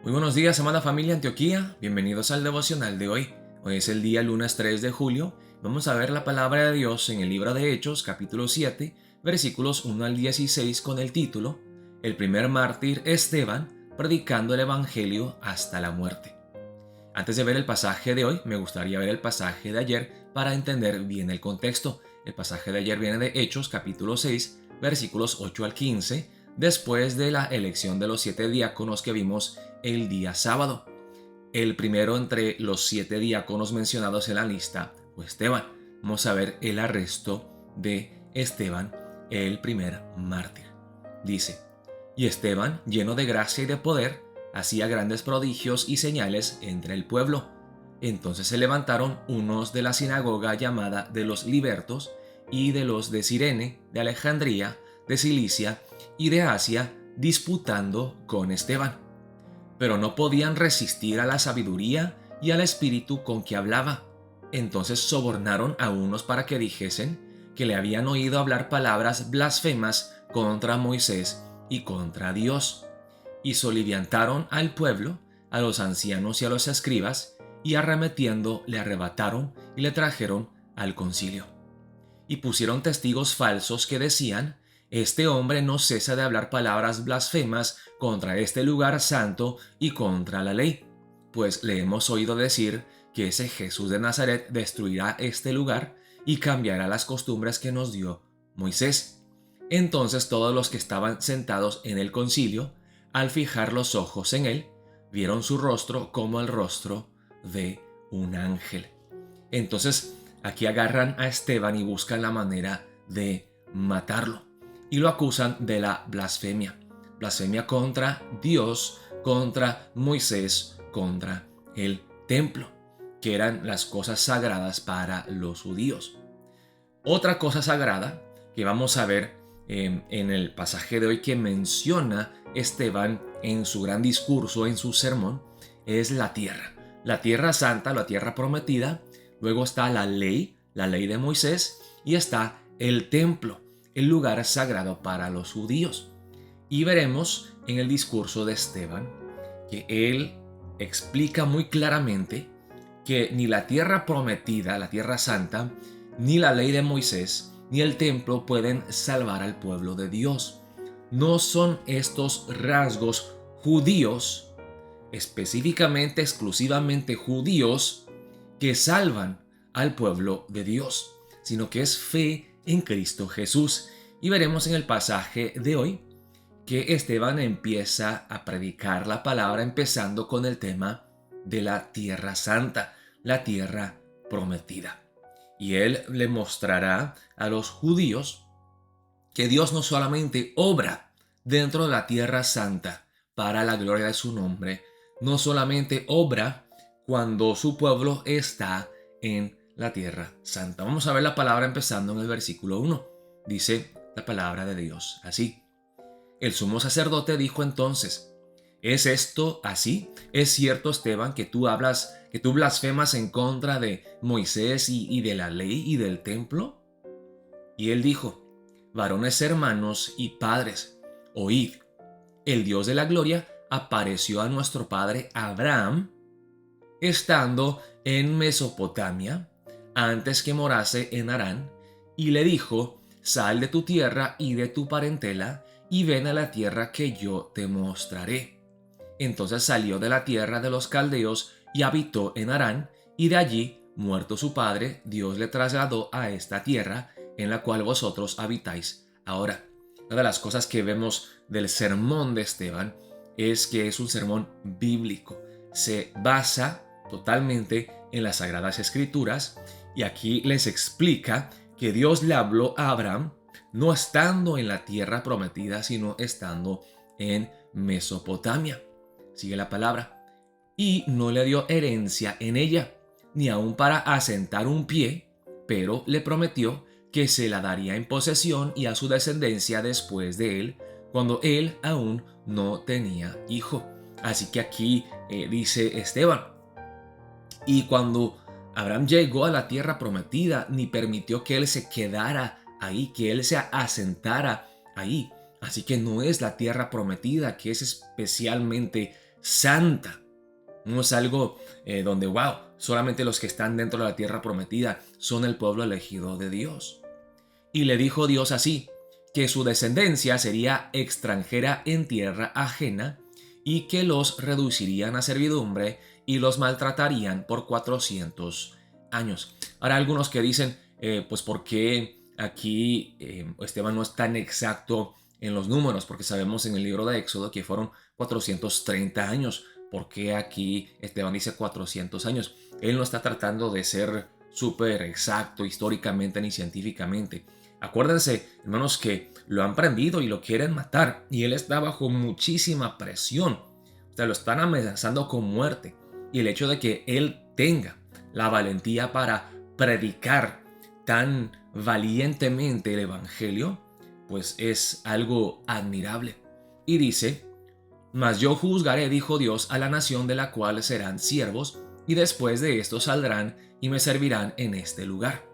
Muy buenos días, amada familia Antioquía. Bienvenidos al devocional de hoy. Hoy es el día lunes 3 de julio. Vamos a ver la palabra de Dios en el libro de Hechos, capítulo 7, versículos 1 al 16, con el título El primer mártir Esteban, predicando el evangelio hasta la muerte. Antes de ver el pasaje de hoy, me gustaría ver el pasaje de ayer para entender bien el contexto. El pasaje de ayer viene de Hechos, capítulo 6, versículos 8 al 15, después de la elección de los 7 diáconos que vimos el día sábado. El primero entre los 7 diáconos mencionados en la lista fue Esteban. Vamos a ver el arresto de Esteban, el primer mártir. Dice: y Esteban, lleno de gracia y de poder, hacía grandes prodigios y señales entre el pueblo. Entonces se levantaron unos de la sinagoga llamada de los Libertos y de los de Cirene, de Alejandría, de Cilicia y de Asia, disputando con Esteban. Pero no podían resistir a la sabiduría y al espíritu con que hablaba. Entonces sobornaron a unos para que dijesen que le habían oído hablar palabras blasfemas contra Moisés y contra Dios. Y soliviantaron al pueblo, a los ancianos y a los escribas, y arremetiendo le arrebataron y le trajeron al concilio. Y pusieron testigos falsos que decían: este hombre no cesa de hablar palabras blasfemas contra este lugar santo y contra la ley, pues le hemos oído decir que ese Jesús de Nazaret destruirá este lugar y cambiará las costumbres que nos dio Moisés. Entonces todos los que estaban sentados en el concilio, al fijar los ojos en él, vieron su rostro como el rostro de un ángel. Entonces aquí agarran a Esteban y buscan la manera de matarlo. Y lo acusan de la blasfemia. Blasfemia contra Dios, contra Moisés, contra el templo, que eran las cosas sagradas para los judíos. Otra cosa sagrada que vamos a ver en el pasaje de hoy que menciona Esteban en su gran discurso, en su sermón, es la tierra santa, la tierra prometida. Luego está la ley de Moisés, y está el templo, el lugar sagrado para los judíos. Y veremos en el discurso de Esteban que él explica muy claramente que ni la tierra prometida, la tierra santa, ni la ley de Moisés, ni el templo pueden salvar al pueblo de Dios. No son estos rasgos judíos, específicamente, exclusivamente judíos, que salvan al pueblo de Dios, sino que es fe en Cristo Jesús. Y veremos en el pasaje de hoy que Esteban empieza a predicar la palabra empezando con el tema de la tierra santa, la tierra prometida. Y él le mostrará a los judíos que Dios no solamente obra dentro de la tierra santa para la gloria de su nombre, no solamente obra cuando su pueblo está en la tierra santa. Vamos a ver la palabra empezando en el versículo 1. Dice la palabra de Dios así: el sumo sacerdote dijo entonces: ¿es esto así? ¿Es cierto, Esteban, que tú blasfemas en contra de Moisés y de la ley y del templo? Y él dijo: varones hermanos y padres, oíd. El Dios de la gloria apareció a nuestro padre Abraham estando en Mesopotamia, antes que morase en Harán, y le dijo: sal de tu tierra y de tu parentela, y ven a la tierra que yo te mostraré. Entonces salió de la tierra de los caldeos y habitó en Harán, y de allí, muerto su padre, Dios le trasladó a esta tierra en la cual vosotros habitáis ahora. Una de las cosas que vemos del sermón de Esteban es que es un sermón bíblico. Se basa totalmente en las Sagradas Escrituras, y aquí les explica que Dios le habló a Abraham no estando en la tierra prometida, sino estando en Mesopotamia. Sigue la palabra: y no le dio herencia en ella, ni aun para asentar un pie, pero le prometió que se la daría en posesión y a su descendencia después de él, cuando él aún no tenía hijo. Así que aquí dice Esteban: y cuando Abraham llegó a la tierra prometida, ni permitió que él se quedara ahí, que él se asentara ahí. Así que no es la tierra prometida, que es especialmente santa. No es algo donde, wow, solamente los que están dentro de la tierra prometida son el pueblo elegido de Dios. Y le dijo Dios así, que su descendencia sería extranjera en tierra ajena y que los reducirían a servidumbre y los maltratarían por 400 años. Ahora algunos que dicen, pues ¿por qué aquí Esteban no es tan exacto en los números? Porque sabemos en el libro de Éxodo que fueron 430 años. ¿Por qué aquí Esteban dice 400 años? Él no está tratando de ser súper exacto históricamente ni científicamente. Acuérdense, hermanos, que lo han prendido y lo quieren matar y él está bajo muchísima presión. O sea, lo están amenazando con muerte. Y el hecho de que él tenga la valentía para predicar tan valientemente el evangelio, pues es algo admirable. Y dice, mas yo juzgaré, dijo Dios, a la nación de la cual serán siervos, y después de esto saldrán y me servirán en este lugar.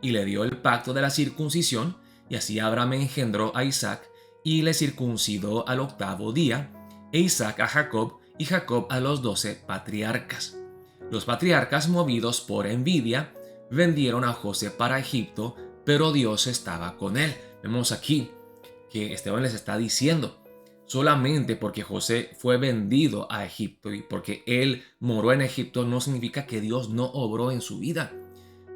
Y le dio el pacto de la circuncisión, y así Abraham engendró a Isaac, y le circuncidó al 8º día, e Isaac a Jacob, y Jacob a los 12 patriarcas. Los patriarcas, movidos por envidia, vendieron a José para Egipto, pero Dios estaba con él. Vemos aquí que Esteban les está diciendo, solamente porque José fue vendido a Egipto y porque él moró en Egipto no significa que Dios no obró en su vida.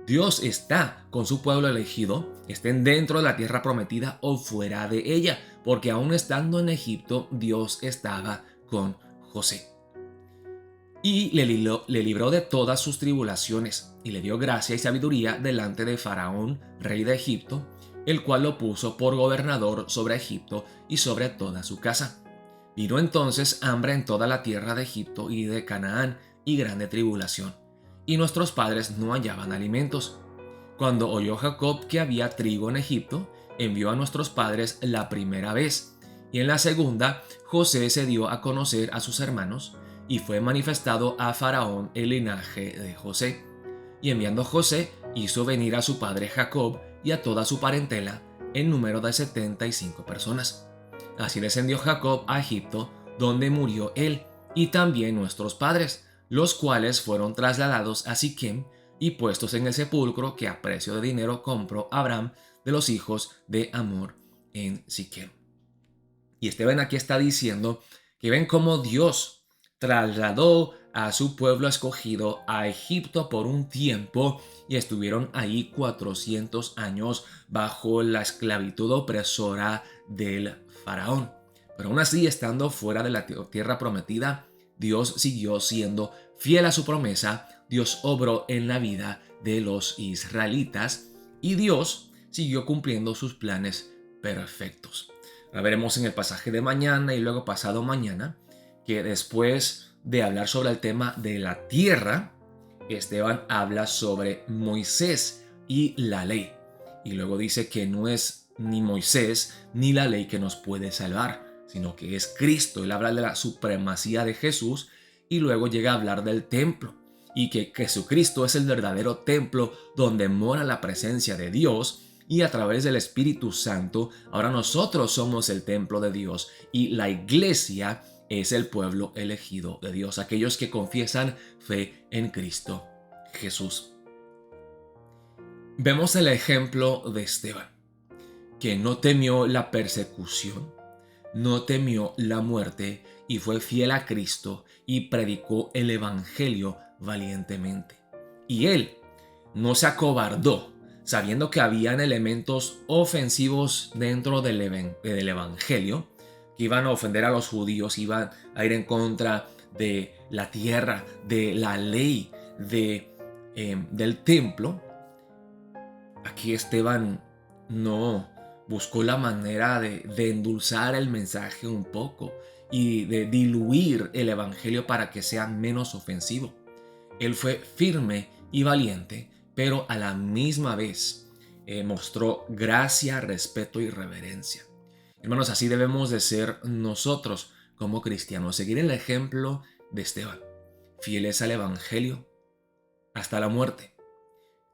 Dios está con su pueblo elegido, estén dentro de la tierra prometida o fuera de ella, porque aún estando en Egipto, Dios estaba con José. Y le libró de todas sus tribulaciones, y le dio gracia y sabiduría delante de Faraón, rey de Egipto, el cual lo puso por gobernador sobre Egipto y sobre toda su casa. Vino entonces hambre en toda la tierra de Egipto y de Canaán, y grande tribulación, y nuestros padres no hallaban alimentos. Cuando oyó Jacob que había trigo en Egipto, envió a nuestros padres la primera vez, y en la segunda José se dio a conocer a sus hermanos, y fue manifestado a Faraón el linaje de José. Y enviando José, hizo venir a su padre Jacob y a toda su parentela, en número de 75 personas. Así descendió Jacob a Egipto, donde murió él, y también nuestros padres, los cuales fueron trasladados a Siquem y puestos en el sepulcro que a precio de dinero compró Abraham de los hijos de Hamor en Siquem. Y Esteban aquí está diciendo que ven cómo Dios trasladó a su pueblo escogido a Egipto por un tiempo y estuvieron ahí 400 años bajo la esclavitud opresora del faraón. Pero aún así, estando fuera de la tierra prometida, Dios siguió siendo fiel a su promesa, Dios obró en la vida de los israelitas y Dios siguió cumpliendo sus planes perfectos. La veremos en el pasaje de mañana y luego pasado mañana, que después de hablar sobre el tema de la tierra, Esteban habla sobre Moisés y la ley. Y luego dice que no es ni Moisés ni la ley que nos puede salvar, sino que es Cristo. Él habla de la supremacía de Jesús y luego llega a hablar del templo y que Jesucristo es el verdadero templo donde mora la presencia de Dios. Y a través del Espíritu Santo, ahora nosotros somos el templo de Dios y la iglesia es el pueblo elegido de Dios, aquellos que confiesan fe en Cristo Jesús. Vemos el ejemplo de Esteban, que no temió la persecución, no temió la muerte y fue fiel a Cristo y predicó el Evangelio valientemente. Y él no se acobardó, sabiendo que habían elementos ofensivos dentro del Evangelio, que iban a ofender a los judíos, iban a ir en contra de la tierra, de la ley, del templo. Aquí Esteban no buscó la manera de endulzar el mensaje un poco y de diluir el Evangelio para que sea menos ofensivo. Él fue firme y valiente, pero a la misma vez mostró gracia, respeto y reverencia. Hermanos, así debemos de ser nosotros como cristianos, seguir el ejemplo de Esteban, fieles al Evangelio hasta la muerte,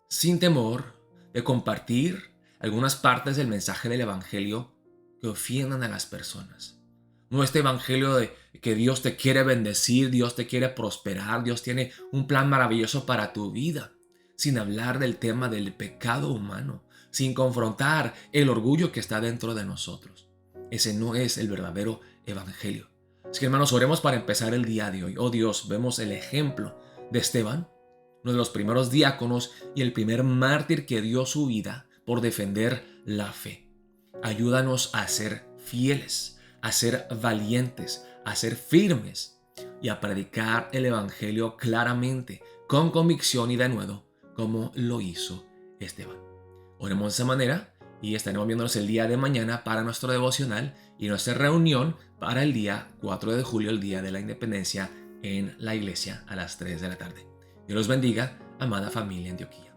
sin temor de compartir algunas partes del mensaje del Evangelio que ofiendan a las personas, No este evangelio de que Dios te quiere bendecir, Dios te quiere prosperar, Dios tiene un plan maravilloso para tu vida, sin hablar del tema del pecado humano, sin confrontar el orgullo que está dentro de nosotros. Ese no es el verdadero evangelio. Así que hermanos, oremos para empezar el día de hoy. Oh Dios, vemos el ejemplo de Esteban, uno de los primeros diáconos y el primer mártir que dio su vida por defender la fe. Ayúdanos a ser fieles, a ser valientes, a ser firmes y a predicar el evangelio claramente, con convicción y de nuevo, como lo hizo Esteban. Oremos de esa manera y estaremos viéndonos el día de mañana para nuestro devocional y nuestra reunión para el día 4 de julio, el día de la independencia, en la iglesia a las 3 de la tarde. Dios los bendiga, amada familia Antioquía.